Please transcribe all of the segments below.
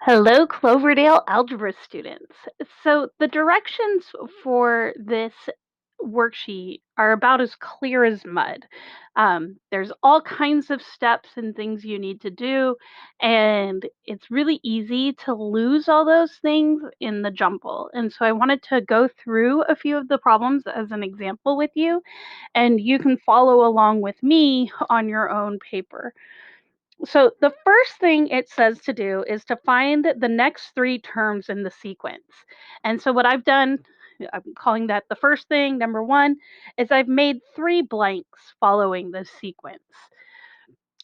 Hello, Cloverdale algebra students. So, the directions for this worksheet are about as clear as mud. There's all kinds of steps and things you need to do, and it's really easy to lose all those things in the jumble. And so, I wanted to go through a few of the problems as an example with you, and you can follow along with me on your own paper. So the first thing it says to do is to find the next three terms in the sequence. And so what I've done, I'm calling that the first thing, number one, is I've made three blanks following this sequence.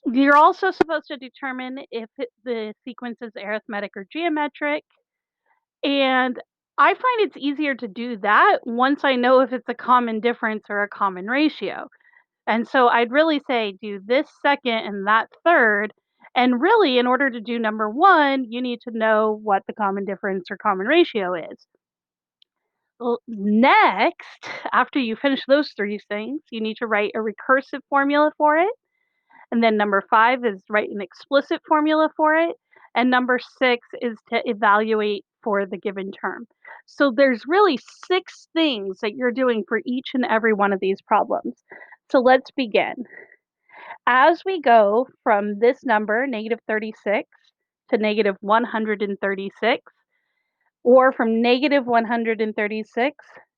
You're also supposed to determine if the sequence is arithmetic or geometric. And I find it's easier to do that once I know if it's a common difference or a common ratio. And so I'd really say do this second and that third. And really, in order to do number one, you need to know what the common difference or common ratio is. Well, next, after you finish those three things, you need to write a recursive formula for it. And then number five is write an explicit formula for it. And number six is to evaluate for the given term. So there's really six things that you're doing for each and every one of these problems. So let's begin. As we go from this number, -36, to -136, or from -136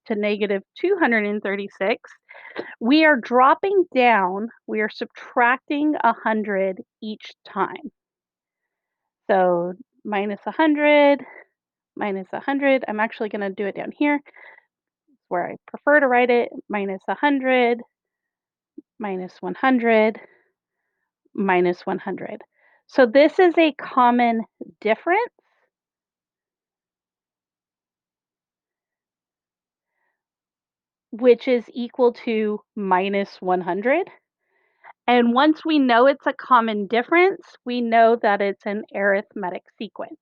to -236, we are dropping down, we are subtracting 100 each time. So -100, -100. I'm actually going to do it down here where I prefer to write it. -100, -100, -100. So this is a common difference, which is equal to -100. And once we know it's a common difference, we know that it's an arithmetic sequence.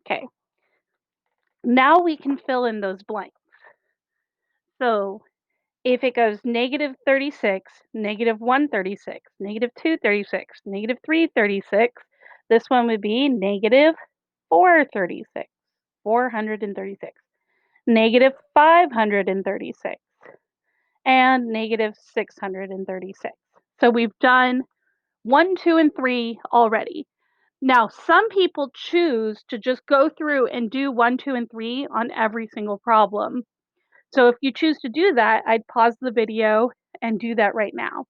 Okay, now we can fill in those blanks. So if it goes -36, -136, -236, -336, this one would be -436, 436, -536, and -636. So we've done 1, 2, and 3 already. Now, some people choose to just go through and do 1, 2, and 3 on every single problem. So if you choose to do that, I'd pause the video and do that right now.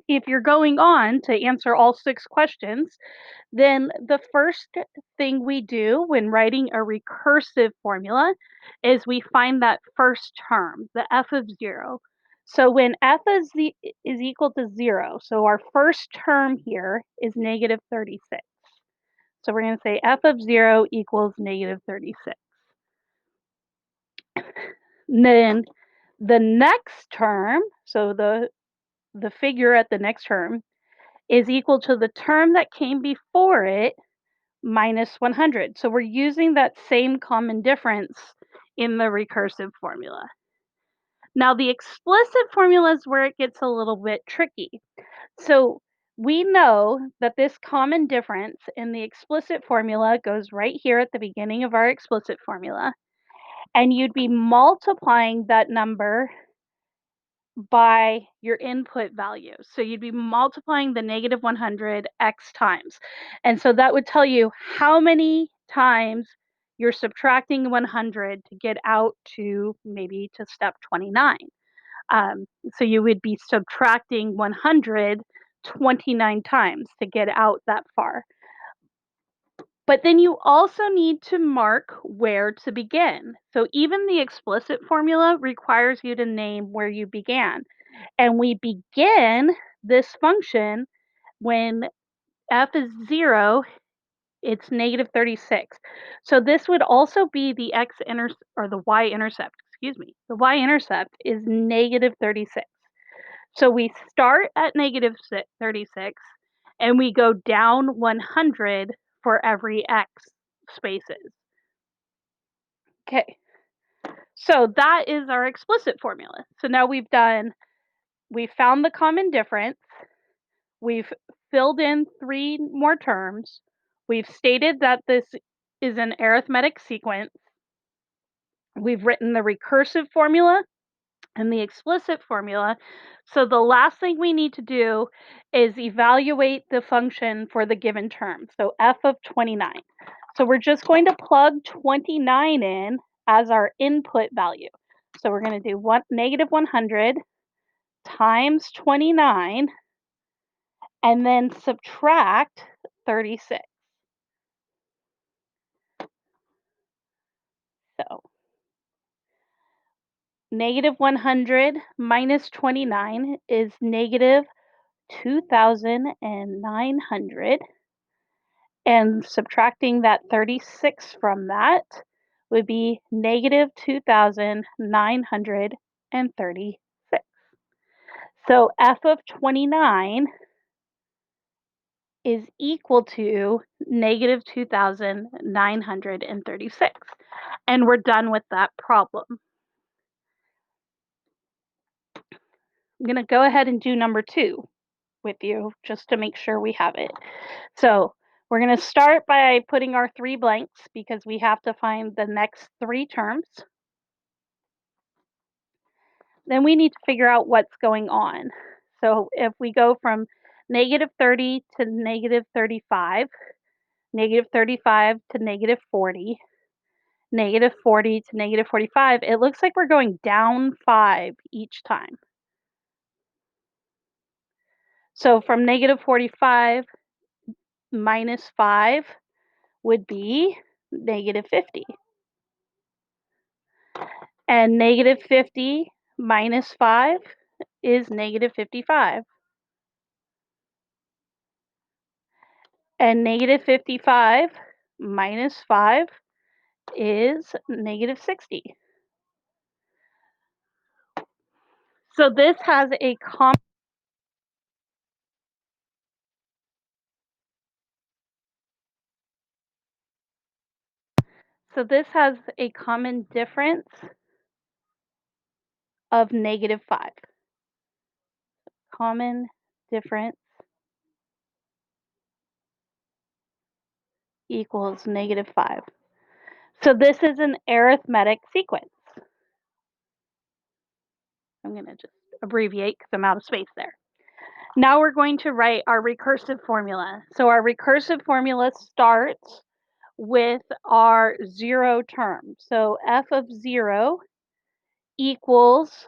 If you're going on to answer all 6 questions, then the first thing we do when writing a recursive formula is we find that first term, the f of 0. So when is equal to 0, so our first term here is -36. So we're going to say f of 0 equals -36. Then the next term, so the figure at the next term is equal to the term that came before it minus 100. So we're using that same common difference in the recursive formula. Now, the explicit formula is where it gets a little bit tricky. So we know that this common difference in the explicit formula goes right here at the beginning of our explicit formula, and you'd be multiplying that number by your input value. So you'd be multiplying the -100 x times. And so that would tell you how many times you're subtracting 100 to get out to maybe to step 29. So you would be subtracting 100 29 times to get out that far. But then you also need to mark where to begin. So even the explicit formula requires you to name where you began. And we begin this function when f is 0, it's -36. So this would also be the or the y-intercept, excuse me. The y-intercept is -36. So we start at -36 and we go down 100 for every x spaces. Okay. So that is our explicit formula. So now we've done we found the common difference. We've filled in 3 more terms. We've stated that this is an arithmetic sequence. We've written the recursive formula and the explicit formula. So the last thing we need to do is evaluate the function for the given term. So f of 29. So we're just going to plug 29 in as our input value. So we're going to do negative 100 times 29 and then subtract 36. So negative 100 minus 29 is negative 2,900. And subtracting that 36 from that would be negative 2,936. So f of 29 is equal to negative 2,936. And we're done with that problem. I'm going to go ahead and do number 2 with you just to make sure we have it. So we're going to start by putting our 3 blanks because we have to find the next 3 terms. Then we need to figure out what's going on. So if we go from negative 30 to negative 35, negative 35 to negative 40, negative 40 to negative 45, it looks like we're going down 5 each time. So from negative 45 minus 5 would be negative 50. And negative 50 minus 5 is negative 55. And negative 55 minus 5 is negative 60. So this has a common difference of negative 5. Common difference equals negative 5. So this is an arithmetic sequence. I'm going to just abbreviate because I'm out of space there. Now we're going to write our recursive formula. So our recursive formula starts with our 0 term. So f of 0 equals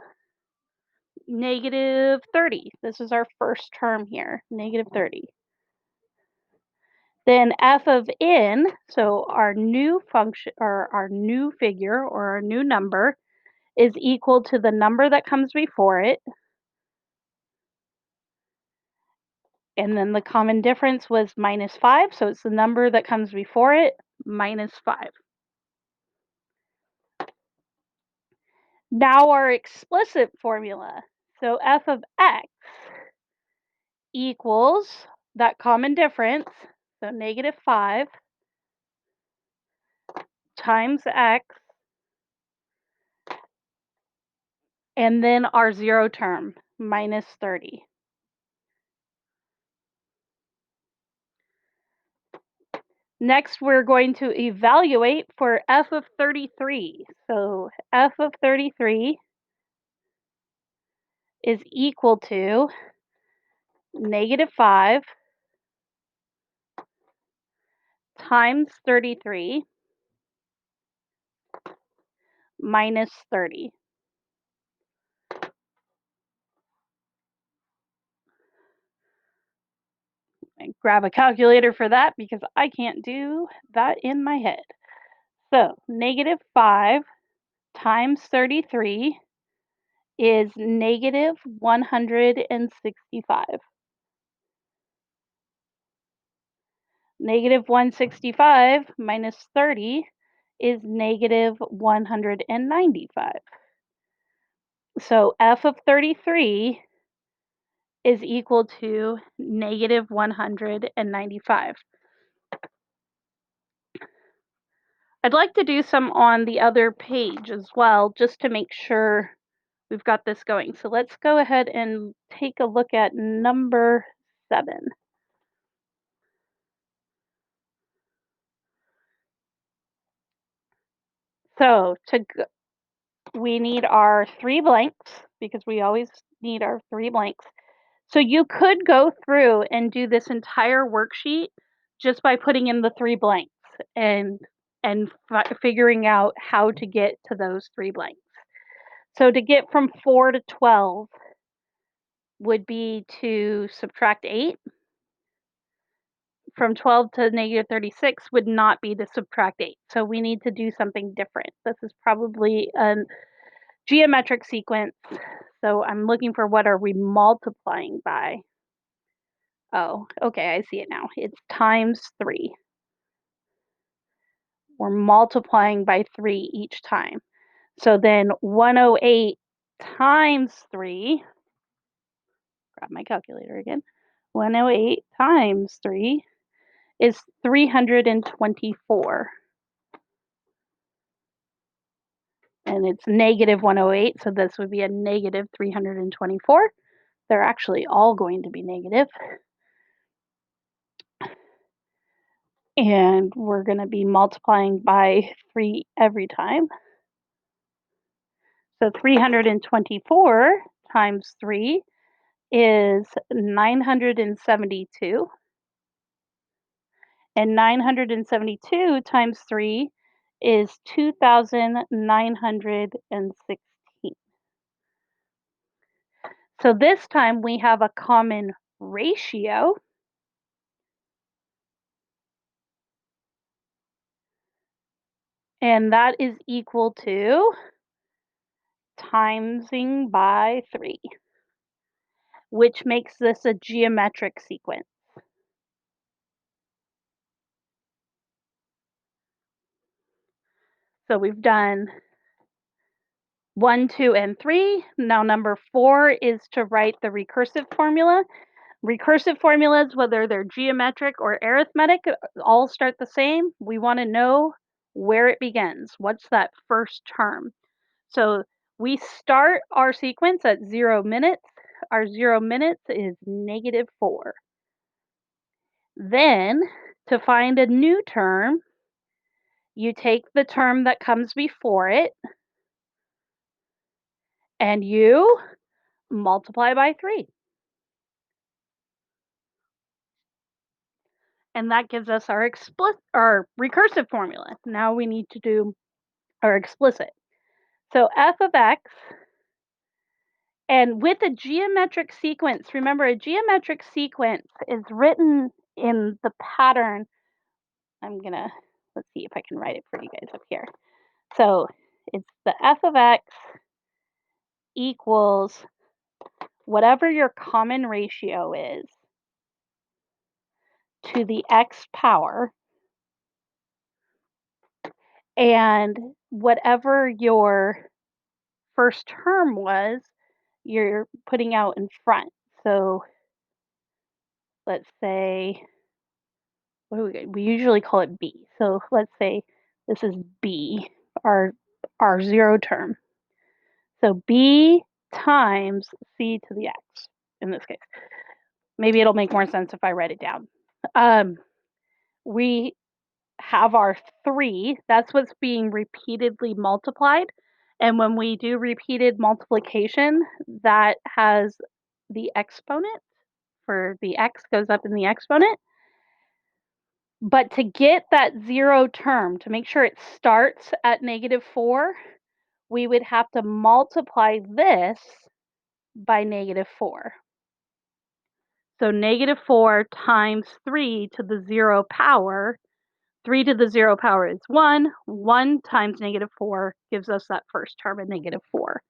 negative 30. This is our first term here, negative 30. Then f of n, so our new function or our new figure or our new number is equal to the number that comes before it. And then the common difference was minus 5, so it's the number that comes before it minus 5. Now our explicit formula. So f of x equals that common difference, so negative 5 times x, and then our 0 term, minus 30. Next, we're going to evaluate for f of 33. So f of 33 is equal to negative 5 times 33 minus 30. And grab a calculator for that because I can't do that in my head. So negative 5 times 33 is negative 165. Negative 165 minus 30 is negative 195. So f of 33 is equal to negative 195. I'd like to do some on the other page as well, just to make sure we've got this going. So let's go ahead and take a look at number 7. So we need our 3 blanks because we always need our 3 blanks. So you could go through and do this entire worksheet just by putting in the 3 blanks and figuring out how to get to those 3 blanks. So to get from 4 to 12 would be to subtract 8. From 12 to -36 would not be to subtract 8. So we need to do something different. This is probably a geometric sequence. So I'm looking for what are we multiplying by? Oh, okay, I see it now. It's times 3. We're multiplying by 3 each time. So then 108 times 3, grab my calculator again. 108 times 3 is 324. And it's negative 108, so this would be a negative 324. They're actually all going to be negative. And we're going to be multiplying by 3 every time. So 324 times 3 is 972. And 972 times 3 is 2,916. So this time we have a common ratio, and that is equal to timesing by 3, which makes this a geometric sequence. So we've done 1, 2, and 3. Now number 4 is to write the recursive formula. Recursive formulas, whether they're geometric or arithmetic, all start the same. We want to know where it begins. What's that first term? So we start our sequence at 0 minutes. Our 0 minutes is -4. Then, to find a new term, you take the term that comes before it and you multiply by 3. And that gives us our recursive formula. Now we need to do our explicit. So f of x, and with a geometric sequence, remember a geometric sequence is written in the pattern. Let's see if I can write it for you guys up here. So it's the f of x equals whatever your common ratio is to the x power, and whatever your first term was, you're putting out in front. So let's say, we usually call it b. So let's say this is b, our 0 term. So b times c to the x in this case. Maybe it'll make more sense if I write it down. We have our 3, that's what's being repeatedly multiplied. And when we do repeated multiplication, that has the exponent for the x goes up in the exponent. But to get that 0 term, to make sure it starts at -4, we would have to multiply this by -4. So -4 times 3 to the 0 power. 3 to the 0 power is 1. 1 times -4 gives us that first term of -4.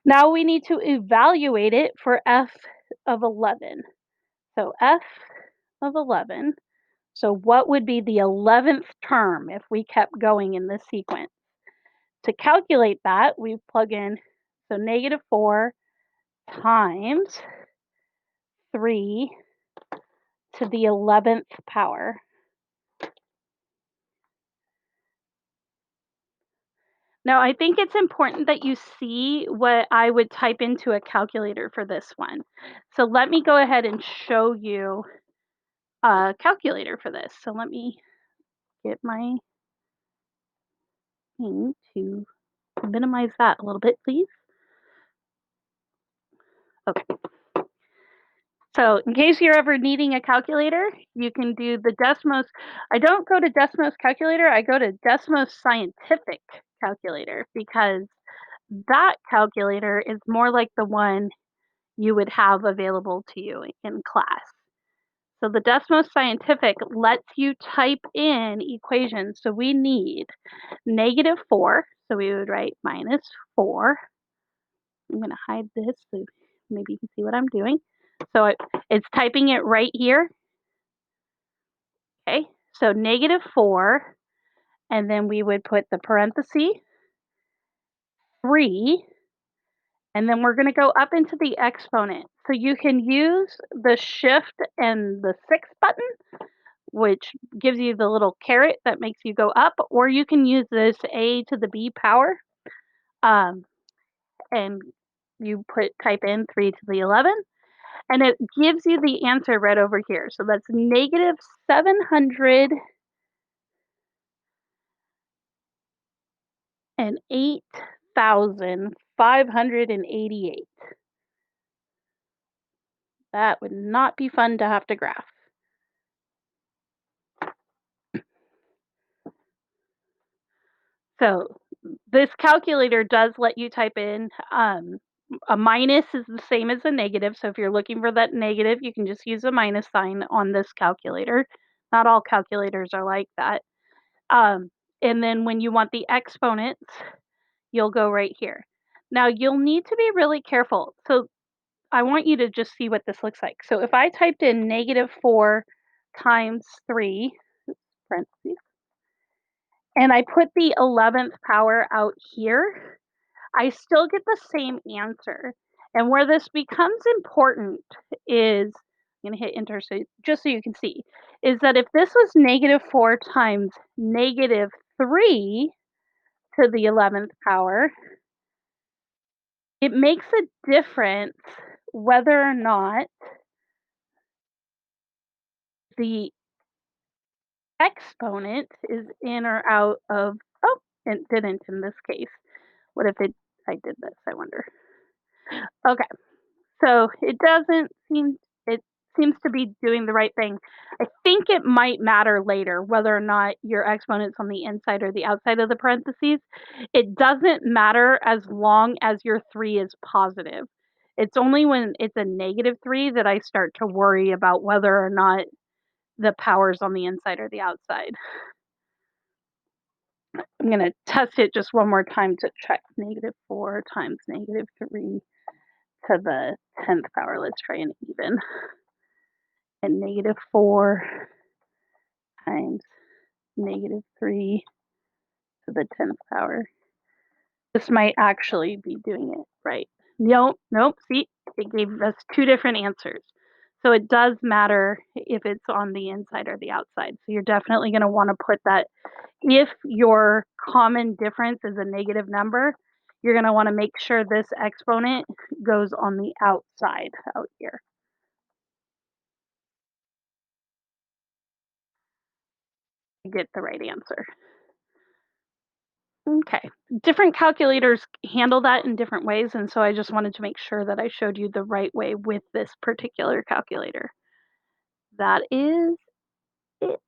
Now we need to evaluate it for f of 11. So f of 11. So what would be the 11th term if we kept going in this sequence? To calculate that, we plug in, so -4 times 3 to the 11th power. Now, I think it's important that you see what I would type into a calculator for this one. So let me go ahead and show you a calculator for this. So let me get my thing to minimize that a little bit, please. Okay. So in case you're ever needing a calculator, you can do the Desmos. I don't go to Desmos Calculator, I go to Desmos Scientific Calculator because that calculator is more like the one you would have available to you in class. So the Desmos Scientific lets you type in equations. So we need -4, so we would write -4. I'm going to hide this so maybe you can see what I'm doing. So it's typing it right here. Okay, so -4, and then we would put the parenthesis 3, and then we're going to go up into the exponent. So you can use the shift and the 6 button, which gives you the little caret that makes you go up, or you can use this a to the b power, um, and you type in 3 to the 11, and it gives you the answer right over here. So that's -708,588. That would not be fun to have to graph. So this calculator does let you type in, a minus is the same as a negative. So if you're looking for that negative, you can just use a minus sign on this calculator. Not all calculators are like that. Um, and then when you want the exponents, you'll go right here. Now you'll need to be really careful. So I want you to just see what this looks like. So if I typed in -4 times 3, parentheses, and I put the 11th power out here, I still get the same answer. And where this becomes important is, I'm going to hit enter so just so you can see, is that if this was -4 times -3 to the 11th power, it makes a difference whether or not the exponent is in or out of, oh, it didn't in this case. What if I did this, I wonder. Okay. So it seems to be doing the right thing. I think it might matter later whether or not your exponent's on the inside or the outside of the parentheses. It doesn't matter as long as your 3 is positive. It's only when it's a -3 that I start to worry about whether or not the power's on the inside or the outside. I'm gonna test it just one more time to check. -4 times -3 to the 10th power. Let's try an even. And -4 times -3 to the 10th power. This might actually be doing it right. Nope, nope, see, it gave us 2 different answers. So it does matter if it's on the inside or the outside. So you're definitely gonna wanna put that, if your common difference is a negative number, you're gonna wanna make sure this exponent goes on the outside out here to get the right answer. Okay. Different calculators handle that in different ways, and so I just wanted to make sure that I showed you the right way with this particular calculator. That is it.